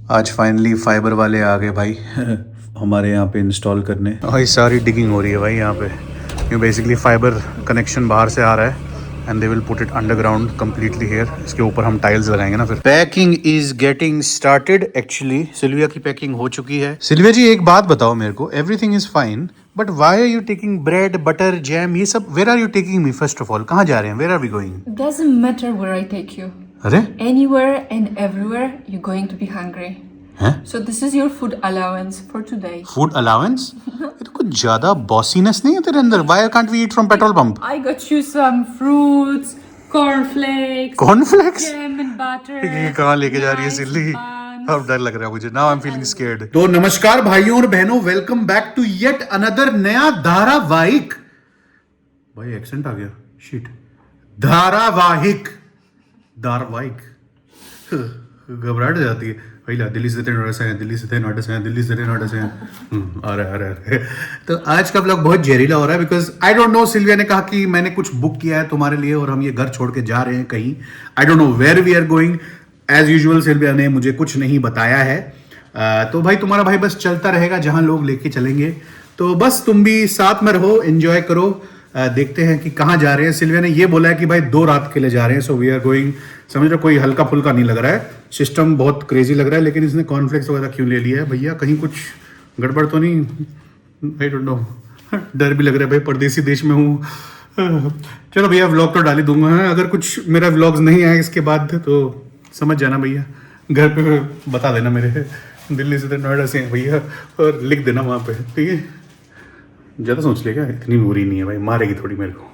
आज finally fibre वाले आ गए भाई हमारे यहाँ पे इंस्टॉल करने। भाई सारी डिगिंग हो रही है भाई यहाँ पे। ये बेसिकली फाइबर कनेक्शन बाहर से आ रहा है and they will put it underground completely here. इसके ऊपर हम टाइल्स लगाएंगे ना फिर। Packing is getting started. Actually Sylvia की पैकिंग हो चुकी है। सिल्विया जी एक बात बताओ मेरे को, everything is fine but why are you taking bread butter jam ये सब? Where are you taking me? First of all कहाँ जा रहे हैं? Where are we going? Doesn't matter where I take you. अरे Anywhere and everywhere, you're going to be hungry. हैं? So this is your food allowance for today. Food allowance? ये तो कुछ ज्यादा बॉसीनेस नहीं है तेरे अंदर? Why can't we eat from petrol pump? I got you some fruits, cornflakes, cornflakes? jam and butter. ये कहाँ लेके जा रही है nice सिल्ली? buns. अब डर लग रहा है मुझे। Now I am feeling scared. तो नमस्कार भाइयों और बहनों, welcome back to yet another नया धारावाहिक। भाई एक्सेंट आ गया, शिट। धारावाहिक घबराहट जाती है भाई। दिल्ली से नोएडा से हैं, दिल्ली से नोएडा से हैं, दिल्ली से नोएडा से हैं। आ रहा है। तो आज का ब्लॉग बहुत जहरीला हो रहा है because I don't know. Sylvia ने कहा कि मैंने कुछ बुक किया है तुम्हारे लिए और हम ये घर छोड़ के जा रहे हैं कहीं। I don't know where we are going. As usual Sylvia ने मुझे कुछ नहीं बताया है। तो भाई तुम्हारा भाई बस चलता रहेगा जहां लोग लेके चलेंगे। तो बस तुम भी साथ में रहो, एंजॉय करो। देखते हैं कि कहाँ जा रहे हैं। सिल्विया ने ये बोला है कि भाई 2 रात के लिए जा रहे हैं। सो वी आर गोइंग, समझ रहे, कोई हल्का फुल्का नहीं लग रहा है। सिस्टम बहुत क्रेजी लग रहा है। लेकिन इसने कॉर्नफ्लेक्स वगैरह क्यों ले लिया है भैया? कहीं कुछ गड़बड़ तो नहीं? आई डोंट नो। डर भी लग रहा है भाई, परदेसी देश में हूँ। चलो भैया व्लॉग तो डाल ही दूंगा। अगर कुछ मेरा व्लॉग्स नहीं आए इसके बाद तो समझ जाना भैया। घर पे बता देना मेरे, दिल्ली से नोएडा से हैं भैया, और लिख देना वहाँ पे, ठीक है? ज़्यादा सोच लेगा, इतनी बुरी नहीं है भाई, मारेगी थोड़ी मेरे को।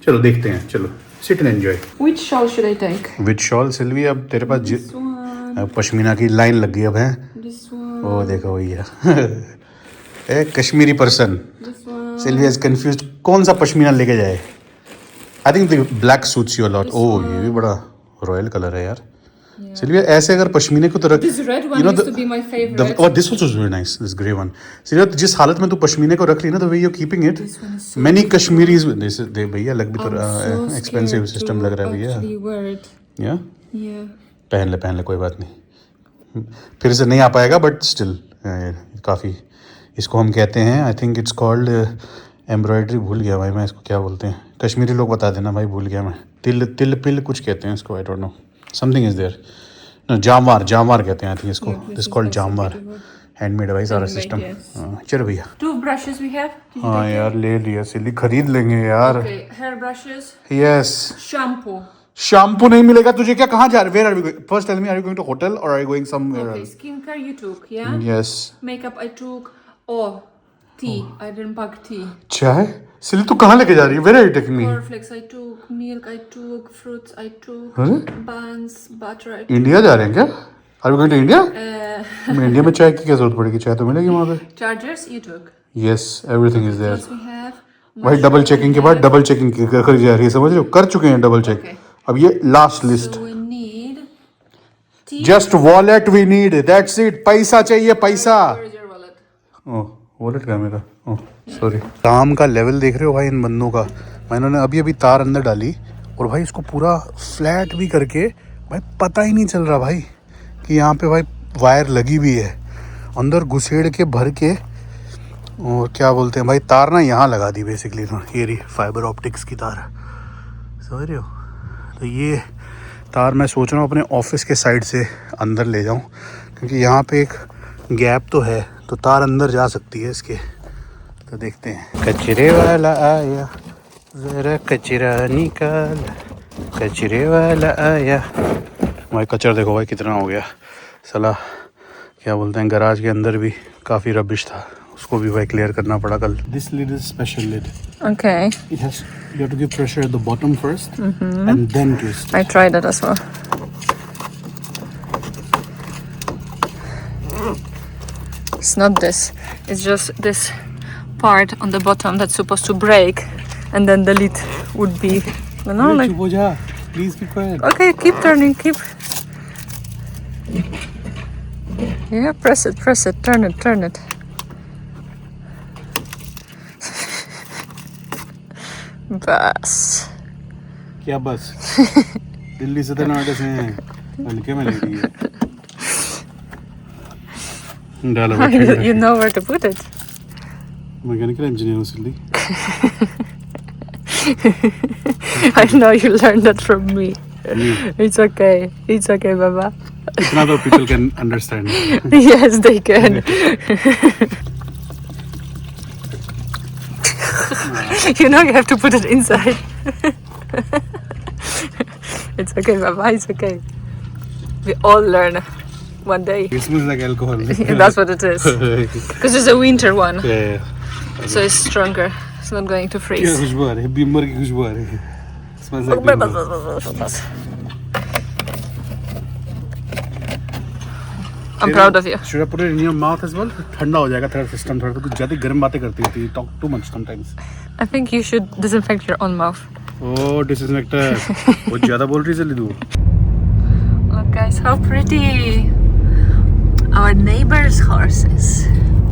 चलो देखते हैं, चलो sit and enjoy. Which shawl should I take? With shawl Silvi? अब तेरे पास This one, अब पश्मीना की लाइन लग गई अब है। this one, ओ देखो भैया ए Kashmiri person. this one. Sylvie is confused कौन सा पश्मीना लेके जाए। I think the black suits you a lot. ओ ये भी बड़ा रॉयल कलर है यार। सिल्विया ऐसे अगर पश्मीने को तो रख, This red one used to be my favorite. This was very nice, this grey one. Sylvia जिस हालत में तू पश्मीने को रख ली ना, the way you keeping it, This one is so many Kashmiris this दे भैया लग भी तो I'm so expensive scared system to लग रहा है भैया। actually wear it. या Yeah. पहन ले कोई बात नहीं, फिर से नहीं आ पाएगा बट स्टिल काफ़ी। इसको हम कहते हैं, I think it's called embroidery. भूल गया भाई मैं इसको क्या बोलते हैं। कश्मीरी लोग बता देना भाई, भूल गया मैं। तिल पिल कुछ कहते हैं इसको, I don't know, something is there. No jamawar कहते हैं आई थिंक इसको। This called jamawar. हैंडमेड है भाई सारा सिस्टम। चलो भैया। Toothbrushes we have. Did you हाँ take यार ले लिया सिल्ली, खरीद लेंगे यार। Okay, hair brushes, yes. shampoo. Shampoo नहीं मिलेगा तुझे क्या? कहाँ जा रहे? Where are we going? First tell me, are you going to hotel or are you going somewhere Okay, else? skincare you took, yeah? Yes. Makeup I took. Oh, tea. I didn't pack tea. चाय? सिल्ली तू कहाँ लेके जा रही है? Where are you taking me? Cornflakes I took, milk I took, fruits I took, अरे buns, butter I took. India जा रहे हैं क्या? Are you going to India? मैं इंडिया में चाय की क्या जरूरत पड़ेगी? चाय तो मिलेगी वहाँ पे। Chargers you took. Yes everything is there. Yes, we have. भाई डबल चेकिंग के बाद डबल चेकिंग करी जा रही है, समझ रहे हो? कर चुके हैं डबल चेक। Okay. अब ये last list. So we need tea. Just wallet we need, that's it. पैसा चाहिए पैसा। Where is your wallet? Oh wallet का मेरा, ओह सॉरी। काम का लेवल देख रहे हो भाई इन बंदों का। मैंने अभी तार अंदर डाली और भाई इसको पूरा फ्लैट भी करके भाई पता ही नहीं चल रहा भाई कि यहाँ पे भाई वायर लगी भी है। अंदर घुसेड़ के भर के, और क्या बोलते हैं भाई, तार ना यहाँ लगा दी बेसिकली। ये रही फाइबर ऑप्टिक्स की तार, समझ रहे हो? तो ये तार मैं सोच रहा हूँ अपने ऑफिस के साइड से अंदर ले जाऊँ, क्योंकि यहाँ पे एक गैप तो है तो तार अंदर जा सकती है इसके। तो देखते हैं। कचरे वाला आया ज़रा कचरा निकाल, कचरे वाला आया। भाई कचरा देखो भाई कितना हो गया साला। क्या बोलते हैं, गराज के अंदर भी काफ़ी रबिश था, उसको भी भाई क्लियर करना पड़ा कल। This lid is special lid. Okay. It has, you have to give pressure at the bottom first and then twist. I tried that as well. It's not this. It's just this part on the bottom that's supposed to break, and then the lid would be, you know, like. Please be quiet. Okay, keep turning, keep. Yeah, press it, turn it. बस क्या बस? दिल्ली से नोएडा से हैं, हल्के में ले रही है। डाला You know where to put it. Mechanical engineer हूँ सिल्ली. I know you learned that from me. It's okay. It's okay, Baba. इतना तो people can understand. Yes, they can. You know you have to put it inside. It's okay, Baba. It's okay. We all learn one day. It smells like alcohol. That's what it is. Because it's a winter one, Yeah. so it's stronger. It's not going to क्या freeze. खुशबू आ रही है, Beamer की खुशबू आ रही है. Smells like Beamer. I'm proud of you. Should I put it in your mouth as well? ठंडा हो जाएगा तेरा सिस्टम थोड़ा. तो कुछ ज़्यादा गर्म बातें करती होती है. Talk too much sometimes. I think you should disinfect your own mouth. Oh, disinfector. बहुत ज़्यादा बोल रही चली तू. Look, guys, how pretty! Our neighbors' horses.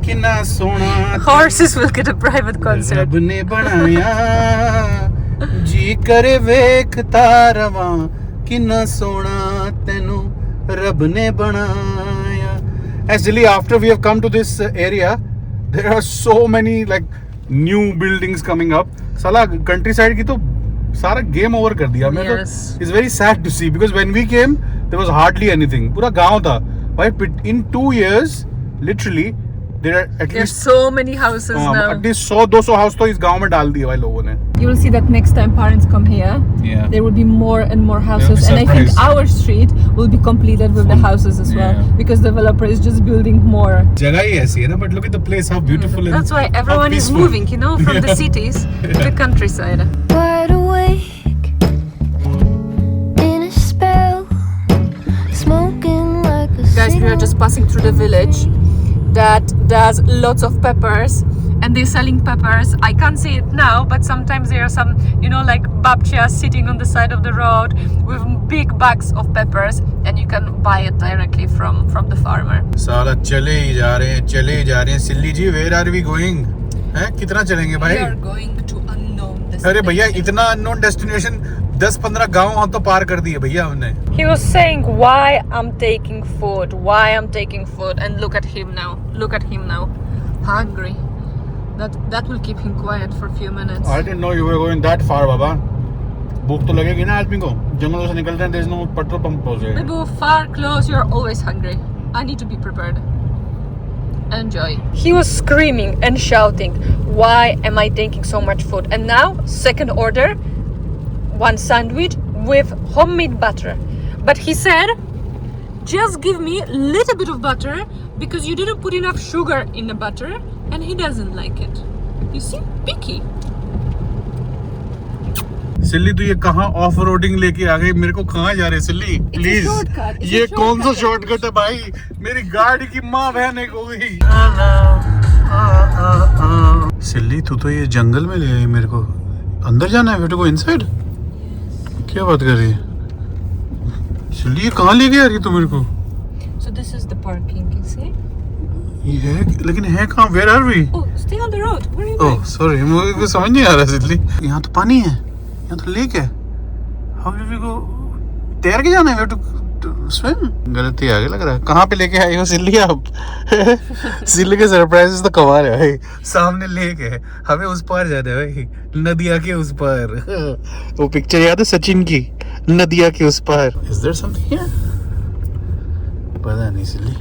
कितना सोना Horses will get a private concert. रब ने बनाया जी करे वेख तारवा कितना सोना तेनू रब ने बनाया. Actually, after we have come to this area, there are so many like new buildings coming up. साला countryside की तो सारा game over कर दिया. मैं तो Yes. it's very sad to see because when we came there was hardly anything. पूरा गांव था. भाई in 2 years literally there are at There's least so many houses now. at least 100-200 house तो इस गांव में डाल दिए भाई लोगों ने. You will see that next time parents come here, Yeah. there will be more and more houses, They'll be and I think surprised. our street will be completed with the houses as well, Yeah. because developer is just building more. जगह ही ऐसी है ना, but look at the place, how beautiful and That's why how everyone is peaceful. moving, you know, from the cities to the countryside. Wide awake in a spell, smoking like a Guys, we are just passing through the village that does lots of peppers, and they're selling peppers. I can't see it now, but sometimes there are some, you know, like babchas sitting on the side of the road with big bags of peppers, and you can buy it directly from the farmer. साला चले ही जा रहे हैं सिल्ली जी. Where are we going? हैं कितना चलेंगे भाई? We are going to unknown destination. अरे भैया इतना unknown destination 10-15 गांव हम तो पार कर दिए भैया हमने. He was saying why I'm taking food, and look at him now, hungry. That will keep him quiet for a few minutes. I didn't know you were going that far बाबा. भूख तो लगेगी ना आदमी को. जंगलों से निकलते हैं, there's no petrol pump पहुंचे. Maybe we're far close, you're always hungry. I need to be prepared. Enjoy. He was screaming and shouting, why am I taking so much food? And now, second order, one sandwich with homemade butter. But he said, just give me a little bit of butter because you didn't put enough sugar in the butter and he doesn't like it. You see? Picky. सिल्ली तू ये कहाँ off roading लेके आ गई? मेरे को कहाँ जा रहे सिल्ली? Please shortcut. It's ये a कौन सा shortcut. शॉर्टकट है भाई? मेरी गाड़ी की माँ बहन एक हो गई. सिल्ली तू तो ये जंगल में ले आई मेरे को. अंदर जाना है बेटे को इनसाइड? क्या बात कर रही है सिल्ली? ये कहाँ लेके आ रही है तू मेरे को? So this is the parking, you see? ये है लेकिन है कहाँ? Where are we? Oh, stay on the road. Where are you oh going? Sorry मुझे कुछ समझ नहीं आ रहा सिल्ली. यहाँ तो पानी है, यहाँ तो लेक है. How do we go? तैर के जाना है टू स्विम? गलती आगे लग रहा है. कहाँ पे लेके आई हो सिल्ली आप? सिल्ली के सरप्राइजेस तो कमाल है भाई. सामने लेक है, हमें उस पार जाना है भाई, नदिया के उस पार. वो पिक्चर याद है सचिन की, नदिया के उस पार. Is there something here? पता नहीं सिल्ली,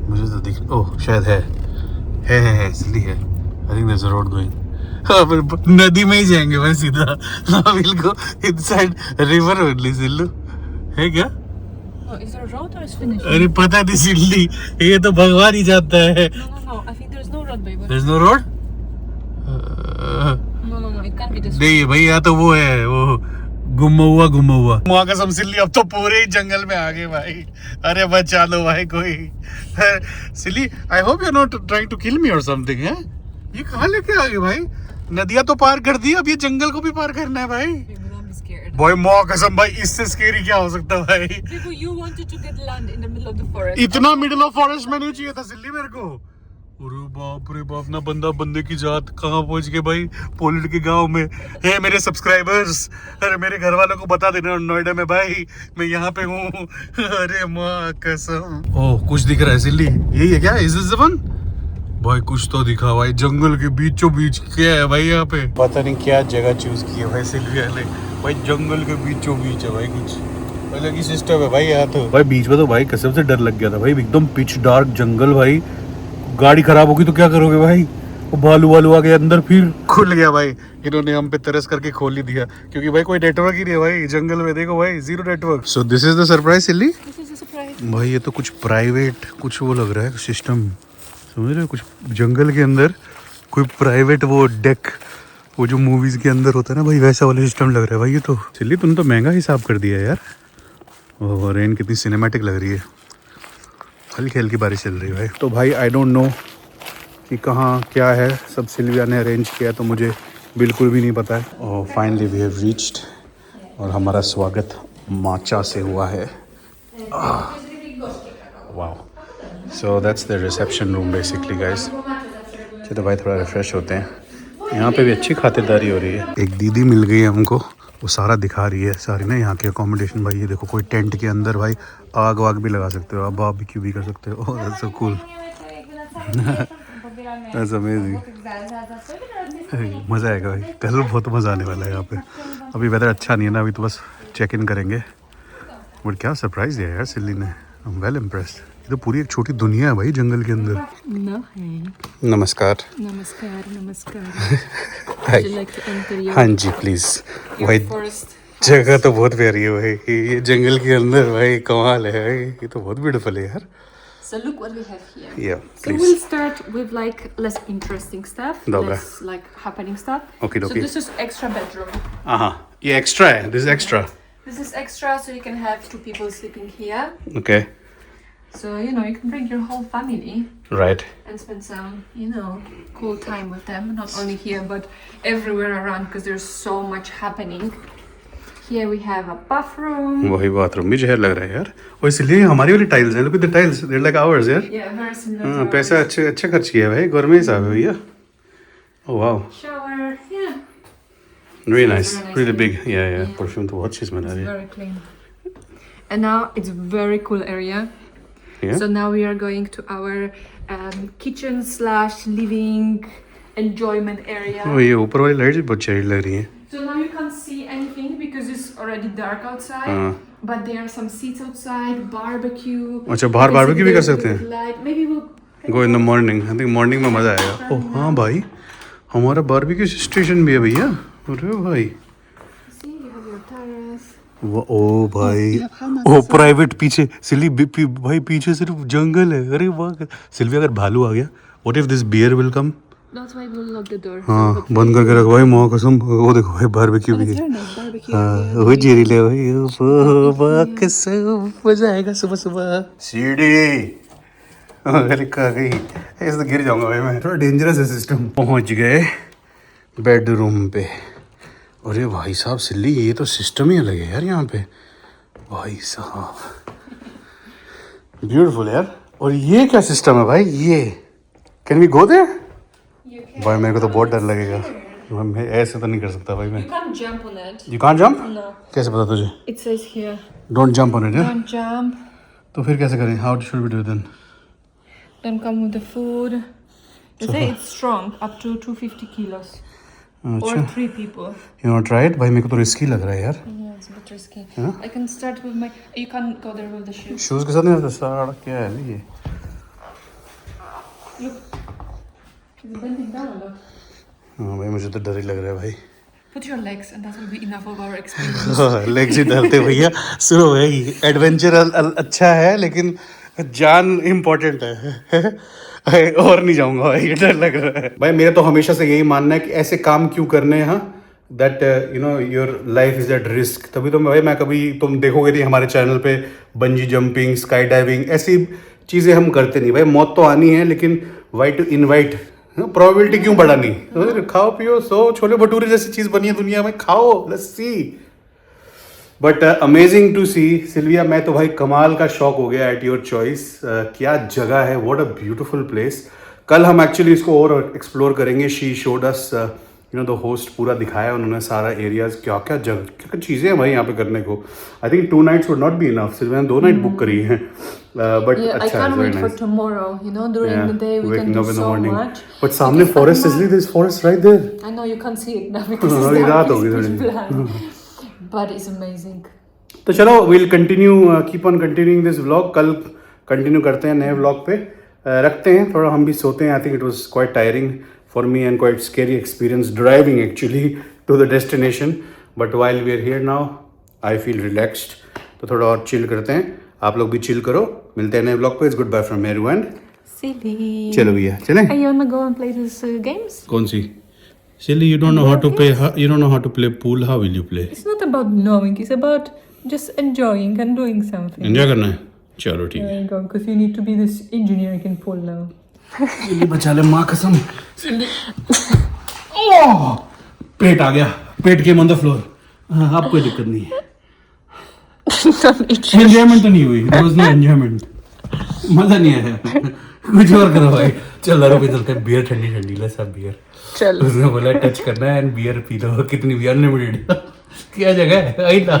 मुझे तो दिख. ओह शायद है सिल्ली है. I think there is a road going. हाँ पर नदी में ही जाएंगे भाई सीधा. ना will go inside river only. सिल्लू है क्या? Oh, is there a road or is finished? अरे पता नहीं सिल्ली, ये तो भगवान ही जानता है. No. I think there's no road, baby. There's no road? No. It can't be this way. नहीं भाई यहाँ तो वो है, वो गुम्मा हुआ. वहाँ का सब सिल्ली अब तो पूरे ही जंगल में आ गए भाई. अरे बचा लो भाई कोई. Silly I hope you are not trying to kill me or something. है ये कहाँ लेके आ गए भाई? नदियाँ तो पार कर दी, अब ये जंगल को भी पार करना है भाई. Baby, don't be scared. भाई माँ कसम भाई, इससे स्केरी क्या हो सकता है भाई? Baby, you wanted to get land in the middle of the forest. इतना मिडिल ऑफ फॉरेस्ट में नहीं चाहिए था सिल्ली मेरे को. अरे बाप रे बाप ना, बंदा बंदे की जात, कहाँ पहुंच गए भाई, पोलैंड के गांव में। हे मेरे सब्सक्राइबर्स, अरे मेरे घर वालों को बता देना नोएडा में भाई मैं यहाँ पे हूँ। अरे माँ कसम। ओह कुछ दिख रहा है सिल्ली, यही है क्या, इज दिस द वन? भाई कुछ तो दिखा भाई, जंगल के बीचों बीच क्या है भाई यहाँ पे, पता नहीं क्या जगह चूज की है भाई सिल्विया ने। भाई जंगल के बीचों बीच है भाई, कुछ अलग ही सिस्टम है भाई यहाँ तो। भाई बीच में तो भाई कसम से डर लग गया था भाई, एकदम पिच डार्क जंगल भाई, गाड़ी खराब होगी तो क्या करोगे भाई, वो भालू वालू आ गया अंदर, फिर खुल गया भाई। इन्होंने हम पे तरस करके खोल ही दिया, क्योंकि भाई कोई नेटवर्क ही नहीं है भाई जंगल में, देखो भाई zero network. So this is the surprise silly. भाई ये तो कुछ प्राइवेट कुछ वो लग रहा है सिस्टम, समझ रहे हो, कुछ जंगल के अंदर कोई प्राइवेट वो डेक, वो जो मूवीज के अंदर होता है ना भाई, वैसा वाला सिस्टम लग रहा है भाई ये तो। सिल्ली तुमने तो महंगा हिसाब कर दिया यार। ओह रेन कितनी सिनेमैटिक लग रही है, हल्की हल्की बारिश चल रही है भाई। तो भाई आई डोंट नो कि कहाँ क्या है, सब सिल्विया ने अरेंज किया तो मुझे बिल्कुल भी नहीं पता है। और फाइनली वी हैव रीच्ड, और हमारा स्वागत माचा से हुआ है। Wow, so that's the reception room basically guys. चलो भाई थोड़ा रिफ्रेश होते हैं, यहाँ पे भी अच्छी खातिरदारी हो रही है। एक दीदी मिल गई है हमको, वो सारा दिखा रही है सारी ना यहाँ के अकोमोडेशन भाई। ये देखो कोई टेंट के अंदर भाई आग वाग भी लगा सकते हो आप, बारबेक्यू भी कर सकते हो। Oh that's so cool, that's amazing. मज़ा आएगा भाई, कल बहुत मज़ा आने वाला है यहाँ पे। अभी वेदर अच्छा नहीं है ना, अभी तो बस चेक इन करेंगे। बट क्या सरप्राइज दिया यार सिल्ली ने, आई एम वेल इम्प्रेस्ड। ये तो पूरी एक छोटी दुनिया है भाई जंगल के अंदर। नमस्कार नमस्कार नमस्कार। हाय, हाँ जी प्लीज़। भाई जगह तो बहुत प्यारी है भाई, ये जंगल के अंदर भाई कमाल है भाई, ये तो बहुत ब्यूटीफुल है यार। So look what we have here. Yeah, So please. we'll start with like less interesting stuff, Dobra. less like happening stuff. Okay, So okay. this is extra bedroom. ये एक्स्ट्रा है, this extra. This is extra, so you can have 2 people sleeping here. Okay So you know you can bring your whole family right. and spend some, you know, cool time with them. Not only here but everywhere around because there's so much happening. Here we have a bathroom. वही bathroom भी जहर लग रहा है यार, और इसलिए हमारी वाली टाइल्स हैं, look at the tiles, they are like ours यार। Yeah, very similar. हाँ to पैसा ours. अच्छा खर्च किया है भाई, गवर्नमेंट हिसाब है भैया। Oh wow, Shower. Yeah. Very nice, Very nice. Really big. या परफ्यूम तो बहुत चीज़ बना रही है। Very clean. And now it's very cool area. Yeah? So now we are going to our kitchen slash living enjoyment area. ओ ये ऊपर वाली lights भी बहुत चेरी लग रही हैं। So now you can't see anything because it's already dark outside. हाँ। But there are some seats outside, barbecue. अच्छा बाहर बारबेक्यू भी कर सकते हैं। Light. Maybe we'll go in the morning, I think morning में मज़ा आएगा। ओह हाँ भाई, हमारा बारबेक्यू स्टेशन भी है भैया। अरे भाई see you have your terrace. ओ भाई, ओ प्राइवेट पीछे सिल्ली भाई, पीछे सिर्फ जंगल है। अरे वाह सिल्वी, अगर भालू आ गया, what if this bear will come? That's why we'll lock the door. हाँ बंद करके रखो भाई, मौका कसम। वो देखो भाई बारबेक्यू भी है। Very nice barbecue. हाँ वो जेरी ले भाई, वाह कसम मजा आएगा सुबह सुबह। सीढ़ी अरे कहाँ गई, ऐसे तो गिर जाऊंगा भाई मैं, थोड़ा डेंजरस है सिस्टम। पहुंच गए बेडरूम पे। अरे भाई साहब सिल्ली, ये तो सिस्टम ही अलग है यार यहाँ पे भाई साहब, ब्यूटीफुल यार। और ये क्या सिस्टम है भाई, ये कैन वी गो देयर? भाई मेरे को तो बहुत डर लगेगा, मैं ऐसे तो नहीं कर सकता भाई मैं। You can't jump on it. You can't jump? No. कैसे पता तुझे? It says here. Don't jump on it. Don't jump. तो फिर कैसे करें, how should we do then? Don't come with the food. They say it's strong, up to 250 kilos. Or अच्छा 3 people. You not try it? भाई मेरे को तो risky लग रहा है यार। Yeah, it's a bit risky. I can start with my. You can't go there with the shoes. Shoes के साथ नहीं रहता सारा, क्या है ये? Look. It's bending down a lot. हाँ भाई मुझे तो डर ही लग रहा है भाई। Put your legs, and that will be enough of our experience. Leg से डरते भैया। सुनो भाई, एडवेंचर अच्छा है लेकिन जान इम्पोर्टेंट है। और नहीं जाऊंगा भाई, ये डर लग रहा है भाई। मेरा तो हमेशा से यही मानना है कि ऐसे काम क्यों करने हैं, that you know your life is at risk. तभी तो भाई मैं कभी, तुम देखोगे नहीं हमारे चैनल पे बंजी जंपिंग, स्काई डाइविंग, ऐसी चीज़ें हम करते नहीं भाई। मौत तो आनी है लेकिन वाई टू इनवाइट, प्रोबेबिलिटी क्यों बढ़ानी? तो खाओ पियो सो, छोले भटूरे जैसी चीज़ बनी है दुनिया में, खाओ लस्सी। But amazing to see Sylvia, मैं तो भाई कमाल का शौक हो गया एट योर चॉइस। क्या जगह है, व्हाट अ ब्यूटीफुल प्लेस। कल हम एक्चुअली इसको और एक्सप्लोर करेंगे. She showed us the host पूरा दिखाया उन्होंने सारा एरियाज, क्या क्या जगह क्या चीज़ें हैं भाई यहाँ पे करने को. I think 2 nights would not be enough. सिर्फ मैंने 2 night बुक करी हैं. बट I अच्छा can't है, wait very for nice. tomorrow. You know, during the day we waking can do up in the so morning. much. But सामने Because forest Amma- is this forest right there. I know you can't see it now because हाँ, it's अभी रात dark, होगी it's थोड़ी. pitch black. But it's amazing. तो चलो we'll continue keep on continuing this vlog. कल continue करते हैं नए व्लॉग पे. रखते हैं थोड़ा, हम भी सोते हैं. I think it was quite tiring for me and quite scary experience driving actually to the destination. But while we are here now I feel relaxed. तो थोड़ा और चिल करते हैं. आप लोग भी चिल करो. मिलते हैं नए व्लॉग पे. It's good bye from Meru and Silly. चलो भैया चलें. Hey, you wanna go and play these games? कौन सी? Silly, you don't know how to play. You don't know how to play pool. How will you play? It's not about knowing. It's about just enjoying and doing something. Enjoy करना है. चलो ठीक है. There you go. Because you need to be this engineer who can pull now. सिल्ली बचा ले माँ कसम. सिल्ली. ओह! पेट आ गया. पेट केम ऑन द फ्लोर. हाँ, अब कोई दिक्कत नहीं है. एंजॉयमेंट तो नहीं हुई. There was no enjoyment. मजा नहीं आया. कुछ और करो भाई. चल रुक के चलते हैं. बियर ठंडी ठंडी ले सब बियर. चल. उसने बोला टच करना है एंड बियर पी लो. कितनी भी अनलिमिटेड. क्या जगह है. आई था.